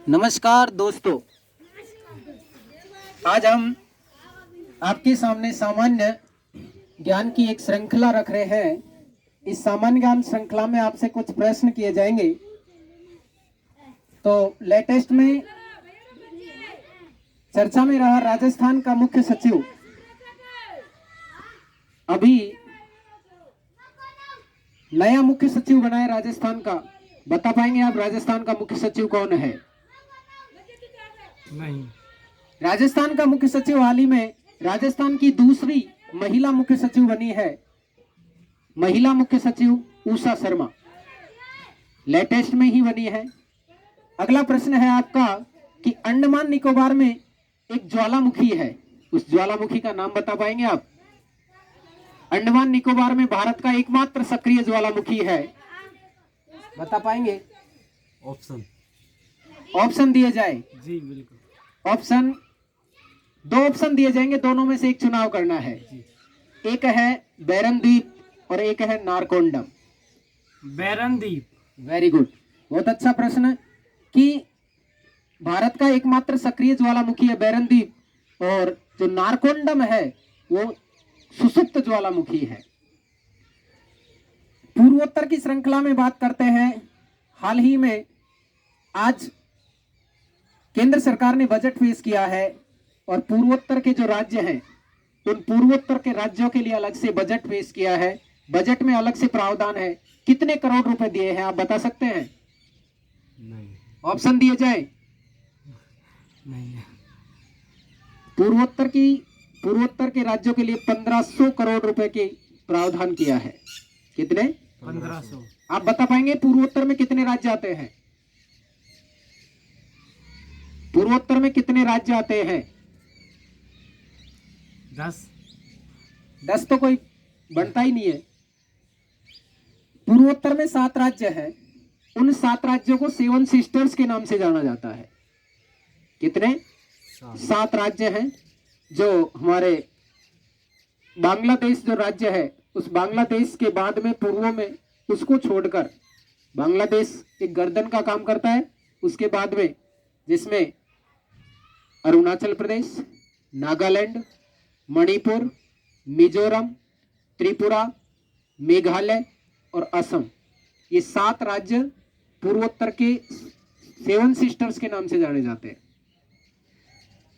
नमस्कार दोस्तों, आज हम आपके सामने सामान्य ज्ञान की एक श्रृंखला रख रहे हैं। इस सामान्य ज्ञान श्रृंखला में आपसे कुछ प्रश्न किए जाएंगे। तो लेटेस्ट में चर्चा में रहा राजस्थान का मुख्य सचिव, अभी नया मुख्य सचिव बना है राजस्थान का। बता पाएंगे आप राजस्थान का मुख्य सचिव कौन है? नहीं। राजस्थान का मुख्य सचिव हाल ही में राजस्थान की दूसरी महिला मुख्य सचिव बनी है। महिला मुख्य सचिव उषा शर्मा लेटेस्ट में ही बनी है। अगला प्रश्न है आपका कि अंडमान निकोबार में एक ज्वालामुखी है, उस ज्वालामुखी का नाम बता पाएंगे आप? अंडमान निकोबार में भारत का एकमात्र सक्रिय ज्वालामुखी है, बता पाएंगे? ऑप्शन दिए जाए? जी बिल्कुल। दो ऑप्शन दिए जाएंगे, दोनों में से एक चुनाव करना है। एक है बैरन द्वीप और एक है नारकोंडम। बैरन द्वीप। वेरी गुड, बहुत अच्छा प्रश्न कि भारत का एकमात्र सक्रिय ज्वालामुखी है बैरन द्वीप, और जो नारकोंडम है वो सुसुप्त ज्वालामुखी है। पूर्वोत्तर की श्रृंखला में बात करते हैं। हाल ही में आज केंद्र सरकार ने बजट पेश किया है और पूर्वोत्तर के जो राज्य हैं उन पूर्वोत्तर के राज्यों के लिए अलग से बजट पेश किया है। बजट में अलग से प्रावधान है। कितने करोड़ रुपए दिए हैं आप बता सकते हैं? नहीं। ऑप्शन दिए जाए? नहीं। पूर्वोत्तर के राज्यों के लिए 1500 करोड़ रुपए के प्रावधान किया है। कितने? 1500। आप बता पाएंगे पूर्वोत्तर में कितने राज्य आते हैं? पूर्वोत्तर में कितने राज्य आते हैं? 10 तो कोई बनता ही नहीं है। पूर्वोत्तर में 7 राज्य हैं। उन 7 राज्यों को 7 सिस्टर्स के नाम से जाना जाता है। कितने? 7 राज्य हैं। जो हमारे बांग्लादेश जो राज्य है, उस बांग्लादेश के बाद में पूर्व में उसको छोड़कर बांग्लादेश एक गर्दन का काम करता है। उसके बाद में जिसमें अरुणाचल प्रदेश, नागालैंड, मणिपुर, मिजोरम, त्रिपुरा, मेघालय और असम, ये 7 राज्य पूर्वोत्तर के 7 सिस्टर्स के नाम से जाने जाते हैं।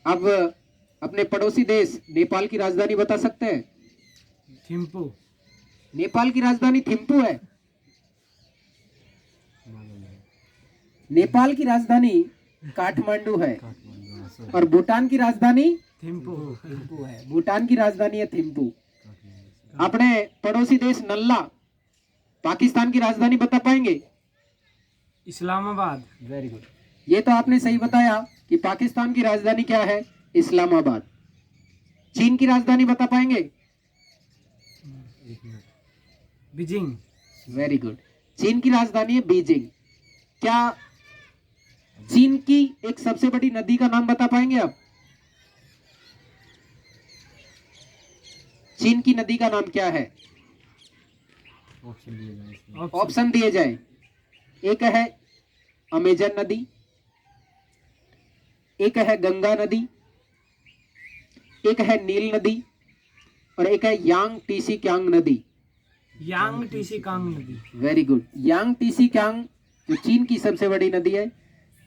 अब अपने पड़ोसी देश नेपाल की राजधानी बता सकते हैं? थिम्पू। नेपाल की राजधानी थिम्पू है। नेपाल की राजधानी काठमांडू है और भूटान की राजधानी थिम्पू है। भूटान की राजधानी है थिम्पू। अपने पड़ोसी देश नल्ला, पाकिस्तान की राजधानी बता पाएंगे? इस्लामाबाद। वेरी गुड, ये तो आपने सही बताया कि पाकिस्तान की राजधानी क्या है? इस्लामाबाद। चीन की राजधानी बता पाएंगे? बीजिंग। वेरी गुड, चीन की राजधानी है बीजिंग। क्या चीन की एक सबसे बड़ी नदी का नाम बता पाएंगे आप? चीन की नदी का नाम क्या है? ऑप्शन दिए जाए? एक है अमेजन नदी, एक है गंगा नदी, एक है नील नदी और एक है यांग टीसी क्यांग नदी। यांग टीसी कांग नदी। वेरी गुड, यांग टीसी क्यांग जो चीन की सबसे बड़ी नदी है।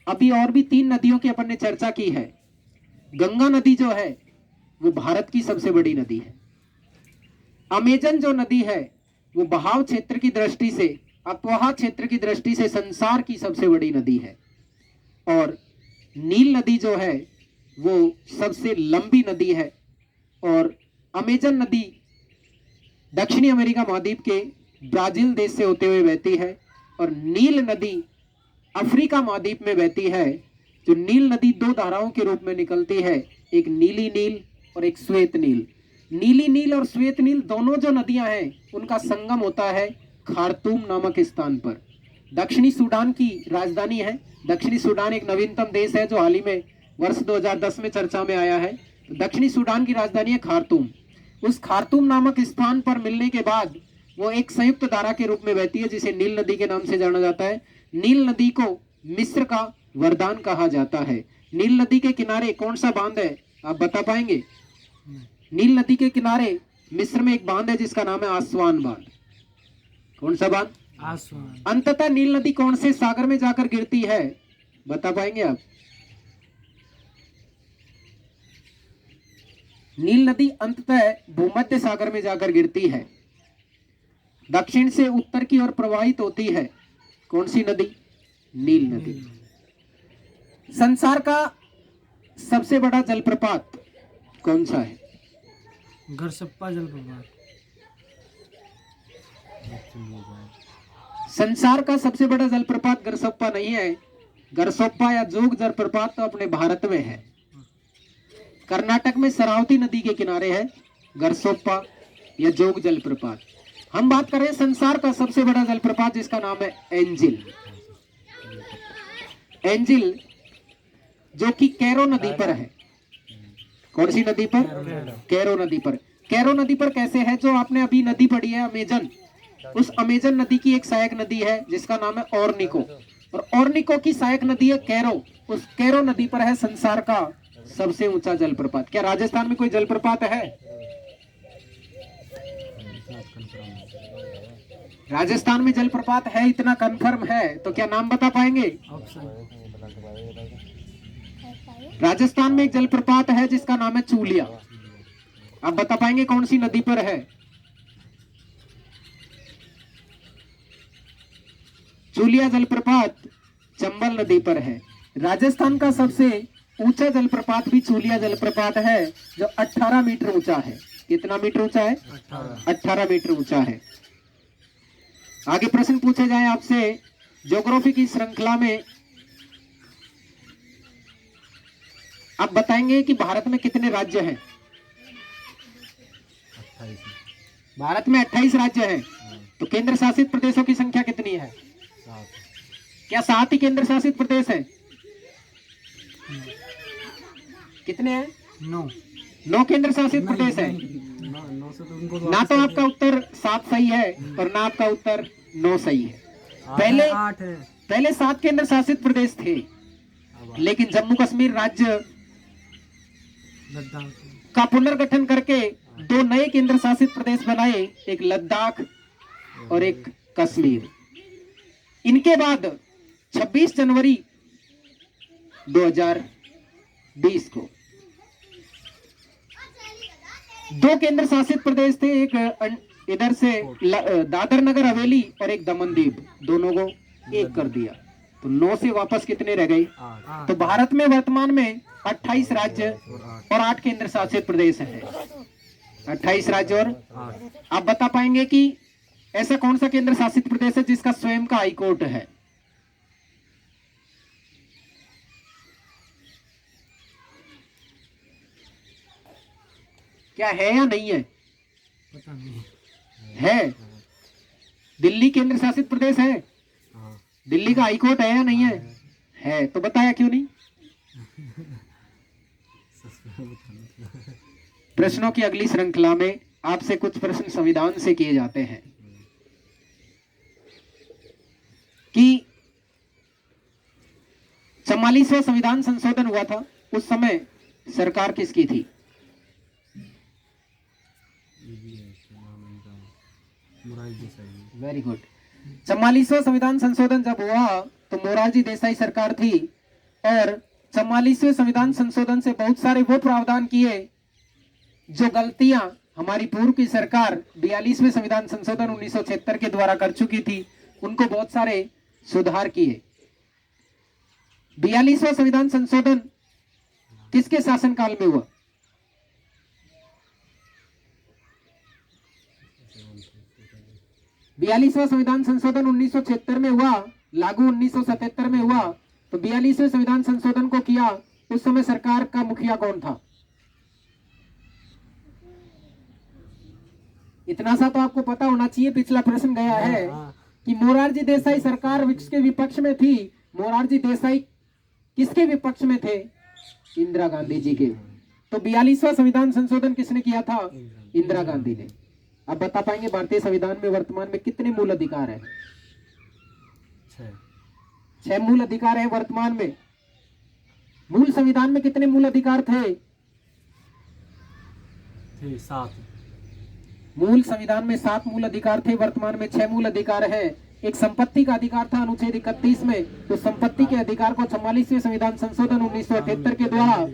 अभी और भी 3 नदियों की अपन ने चर्चा की है। गंगा नदी जो है वो भारत की सबसे बड़ी नदी है। अमेजन जो नदी है वो बहाव क्षेत्र की दृष्टि से, अपवाह क्षेत्र की दृष्टि से संसार की सबसे बड़ी नदी है। और नील नदी जो है वो सबसे लंबी नदी है। और अमेजन नदी दक्षिणी अमेरिका महाद्वीप के ब्राजील देश से होते हुए बहती है और नील नदी अफ्रीका महाद्वीप में बहती है। जो नील नदी 2 धाराओं के रूप में निकलती है, एक नीली नील और एक श्वेत नील। नीली नील और श्वेत नील दोनों जो नदियां हैं उनका संगम होता है खार्तूम नामक स्थान पर। दक्षिणी सूडान की राजधानी है। दक्षिणी सूडान एक नवीनतम देश है जो हाल ही में वर्ष 2010 में चर्चा में आया है। दक्षिणी सूडान की राजधानी है खार्तूम। उस खार्तूम नामक स्थान पर मिलने के बाद वो एक संयुक्त धारा के रूप में बहती है जिसे नील नदी के नाम से जाना जाता है। नील नदी को मिस्र का वरदान कहा जाता है। नील नदी के किनारे कौन सा बांध है, आप बता पाएंगे? नील नदी के किनारे मिस्र में एक बांध है जिसका नाम है आसवान बांध। कौन सा बांध? आसवान। अंततः नील नदी कौन से सागर में जाकर गिरती है, बता पाएंगे आप? नील नदी अंततः भूमध्य सागर में जाकर गिरती है। दक्षिण से उत्तर की ओर प्रवाहित होती है। कौन सी नदी? नील नदी। संसार का सबसे बड़ा जलप्रपात कौन सा है? गरसप्पा जलप्रपात। संसार का सबसे बड़ा जलप्रपात गरसप्पा नहीं है। गरसप्पा या जोग जलप्रपात तो अपने भारत में है। कर्नाटक में शरावती नदी के किनारे है गरसोप्पा या जोग जलप्रपात। हम बात कर रहे हैं संसार का सबसे बड़ा जलप्रपात जिसका नाम है एंजिल। एंजिल जो कि कैरो नदी पर है। कौन सी नदी पर? कैरो नदी पर। कैरो नदी पर कैसे है? जो आपने अभी नदी पढ़ी है अमेजन, उस अमेजन नदी की एक सहायक नदी है जिसका नाम है ऑर्निको, और ऑर्निको की सहायक नदी है कैरो। उस कैरो नदी पर है संसार का सबसे ऊंचा जलप्रपात। क्या राजस्थान में कोई जलप्रपात है? राजस्थान में जलप्रपात है, इतना कंफर्म है, तो क्या नाम बता पाएंगे? ऑप्शन। राजस्थान में एक जलप्रपात है जिसका नाम है चूलिया। आप बता पाएंगे कौन सी नदी पर है? चूलिया जलप्रपात चंबल नदी पर है। राजस्थान का सबसे ऊंचा जलप्रपात भी चूलिया जलप्रपात है जो 18 मीटर ऊंचा है। कितना मीटर ऊंचा है? 18 मीटर ऊंचा है। आगे प्रश्न पूछे जाए आपसे ज्योग्राफी की श्रृंखला में, आप बताएंगे कि भारत में कितने राज्य हैं? भारत में 28 राज्य हैं। तो केंद्र शासित प्रदेशों की संख्या कितनी है? क्या 7 ही केंद्र शासित प्रदेश है? कितने हैं? 9 केंद्र शासित प्रदेश है। ना तो आपका उत्तर 7 सही है और ना आपका उत्तर 9 सही है। पहले 7 केंद्र शासित प्रदेश थे, लेकिन जम्मू कश्मीर राज्य का पुनर्गठन करके 2 नए केंद्र शासित प्रदेश बनाए, एक लद्दाख और एक कश्मीर। इनके बाद 26 जनवरी 2020 को 2 केंद्र शासित प्रदेश थे, एक इधर से दादर नगर हवेली और एक दमन दीव, दोनों को एक कर दिया। तो 9 से वापस कितने रह गए? तो भारत में वर्तमान में 28 राज्य और 8 केंद्र शासित प्रदेश हैं। 28 राज्य और आप बता पाएंगे कि ऐसा कौन सा केंद्र शासित प्रदेश है जिसका स्वयं का हाईकोर्ट है? क्या है या नहीं है? पता नहीं। है। दिल्ली केंद्र शासित प्रदेश है। दिल्ली का हाईकोर्ट है या नहीं है? है। तो बताया क्यों नहीं? प्रश्नों की अगली श्रृंखला में आपसे कुछ प्रश्न संविधान से किए जाते हैं कि 44वां संविधान संशोधन हुआ था, उस समय सरकार किसकी थी? Very good. 44वां संविधान संशोधन जब हुआ तो मोरारजी देसाई सरकार थी, और 44वें संविधान संशोधन से बहुत सारे वो प्रावधान किए जो गलतियां हमारी पूर्व की सरकार 42वें संविधान संशोधन 1976 के द्वारा कर चुकी थी, उनको बहुत सारे सुधार किए। 42वां संविधान संशोधन किसके शासनकाल में हुआ? बयालीसवां संविधान संशोधन 1976 में हुआ, लागू 1977 में हुआ। तो 42वें संविधान संशोधन को किया, उस समय सरकार का मुखिया कौन था? इतना सा तो आपको पता होना चाहिए। पिछला प्रश्न गया है कि मोरारजी देसाई सरकार किसके विपक्ष में थी? मोरारजी देसाई किसके विपक्ष में थे? इंदिरा गांधी जी के। तो 42वां संविधान संशोधन किसने किया था? इंदिरा गांधी ने। अब बता पाएंगे भारतीय संविधान में वर्तमान में कितने मूल अधिकार है? 6 मूल अधिकार है वर्तमान में। मूल संविधान में कितने मूल अधिकार थे? थे 7। मूल संविधान में 7 मूल अधिकार थे, वर्तमान में 6 मूल अधिकार है। एक संपत्ति का अधिकार था अनुच्छेद 31 में, तो संपत्ति के अधिकार को 44वें संविधान संशोधन 1978 के द्वारा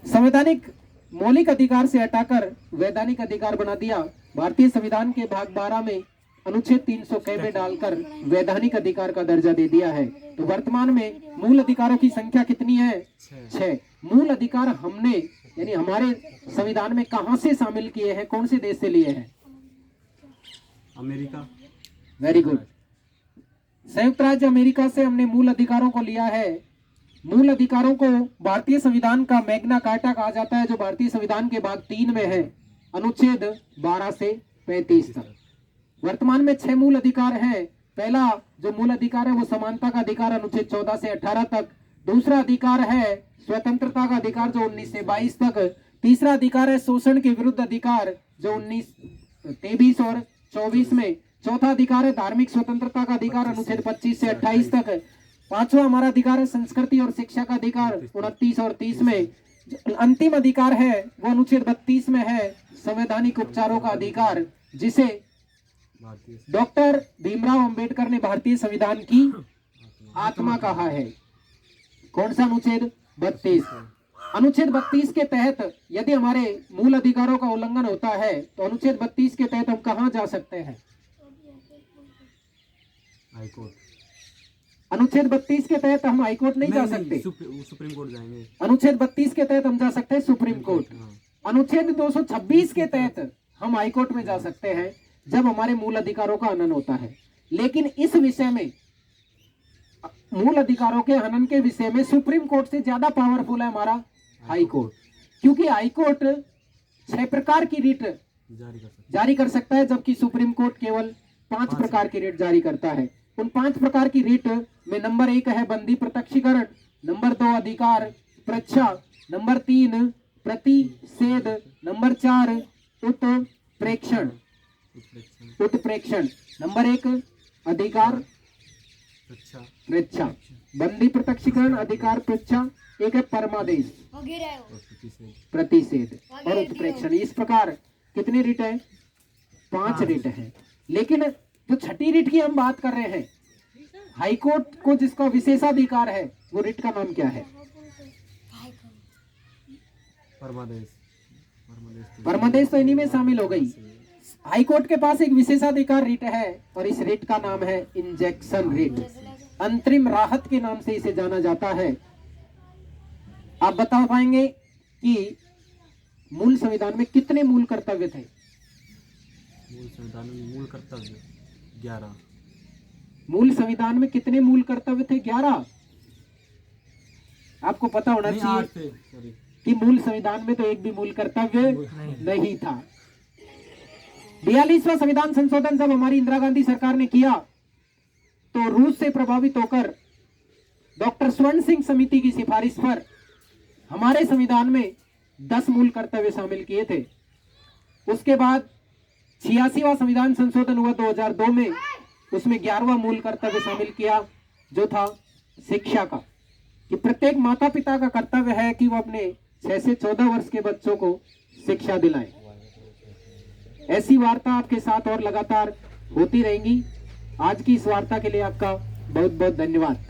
संवैधानिक मौलिक अधिकार से हटाकर वैधानिक अधिकार बना दिया। भारतीय संविधान के भाग 12 में अनुच्छेद 300 क में डालकर वैधानिक अधिकार का दर्जा दे दिया है। तो वर्तमान में मूल अधिकारों की संख्या कितनी है? 6। मूल अधिकार हमने यानी हमारे संविधान में कहां से शामिल किए हैं, कौन से देश से लिए हैं? अमेरिका। Very good. संयुक्त राज्य अमेरिका से हमने मूल अधिकारों को लिया है। मूल अधिकारों को भारतीय संविधान का मैग्ना कार्टा कहा जाता है, जो भारतीय संविधान के भाग 3 में है, अनुच्छेद 12 से 35 तक। वर्तमान में 6 मूल अधिकार हैं। पहला जो मूल अधिकार है वो समानता का अधिकार, अनुच्छेद 14 से 18 तक। दूसरा अधिकार है स्वतंत्रता का अधिकार, जो 19 से 22 तक। तीसरा अधिकार है शोषण के विरुद्ध अधिकार, जो 23 और 24 में। चौथा अधिकार है धार्मिक स्वतंत्रता का अधिकार, अनुच्छेद 25 से 28 तक। पांचवा हमारा अधिकार है संस्कृति और शिक्षा का अधिकार, 29 और 30 में। अंतिम अधिकार है वो अनुच्छेद 32 में है, संवैधानिक उपचारों का अधिकार, जिसे डॉक्टर भीमराव अंबेडकर ने भारतीय संविधान की आत्मा कहा है। कौन सा अनुच्छेद? 32। अनुच्छेद 32 के तहत यदि हमारे मूल अधिकारों का उल्लंघन होता है तो अनुच्छेद 32 के तहत हम कहां जा सकते हैं? हाईकोर्ट। अनुच्छेद 32 के तहत हम हाईकोर्ट नहीं जा सकते, सुप्रीम कोर्ट जाएंगे। अनुच्छेद 32 के तहत हम जा सकते हैं सुप्रीम कोर्ट। अनुच्छेद 226 के तहत हम हाईकोर्ट में जा सकते हैं जब हमारे मूल अधिकारों का हनन होता है। लेकिन इस विषय में, मूल अधिकारों के हनन के विषय में सुप्रीम कोर्ट से ज्यादा पावरफुल है हमारा हाई कोर्ट, क्योंकि हाई कोर्ट 6 प्रकार की रिट जारी कर सकता है, जबकि सुप्रीम कोर्ट केवल 5 प्रकार की रिट जारी करता है। उन 5 प्रकार की रिट में नंबर 1 है बंदी प्रत्यक्षीकरण, नंबर 2 अधिकार परीक्षा, नंबर 3 प्रतिषेध, नंबर 4 उत्प्रेक्षण। नंबर 1 अधिकार परीक्षा, बंदी प्रत्यक्षीकरण, अधिकार परीक्षा। एक है परमादेश, प्रतिषेध और उत्प्रेक्षण। इस प्रकार कितनी रिट है? 5 रिट है। लेकिन जो छठी रिट की हम बात कर रहे हैं, हाईकोर्ट को जिसका विशेषाधिकार है, वो रिट का नाम क्या है? परमादेश तो इन्हीं में शामिल हो गई। हाईकोर्ट के पास एक विशेषाधिकार रिट है और इस रिट का नाम है इंजेक्शन रिट, अंतरिम राहत के नाम से इसे जाना जाता है। आप बता पाएंगे कि मूल संविधान में कितने मूल कर्तव्य थे? मूल संविधान में मूल कर्तव्य 11। मूल संविधान में कितने मूल कर्तव्य थे? 11। आपको पता होना चाहिए कि मूल संविधान में तो एक भी मूल कर्तव्य नहीं था। 42वां संविधान संशोधन जब हमारी इंदिरा गांधी सरकार ने किया तो रूस से प्रभावित होकर डॉक्टर स्वर्ण सिंह समिति की सिफारिश पर हमारे संविधान में 10 मूल कर्तव्य शामिल किए थे। उसके बाद 86वां संविधान संशोधन हुआ 2002 में, उसमें 11वां मूल कर्तव्य शामिल किया, जो था शिक्षा का, कि प्रत्येक माता पिता का कर्तव्य है कि वो अपने 6 से 14 वर्ष के बच्चों को शिक्षा दिलाएं। ऐसी वार्ता आपके साथ और लगातार होती रहेंगी। आज की इस वार्ता के लिए आपका बहुत बहुत धन्यवाद।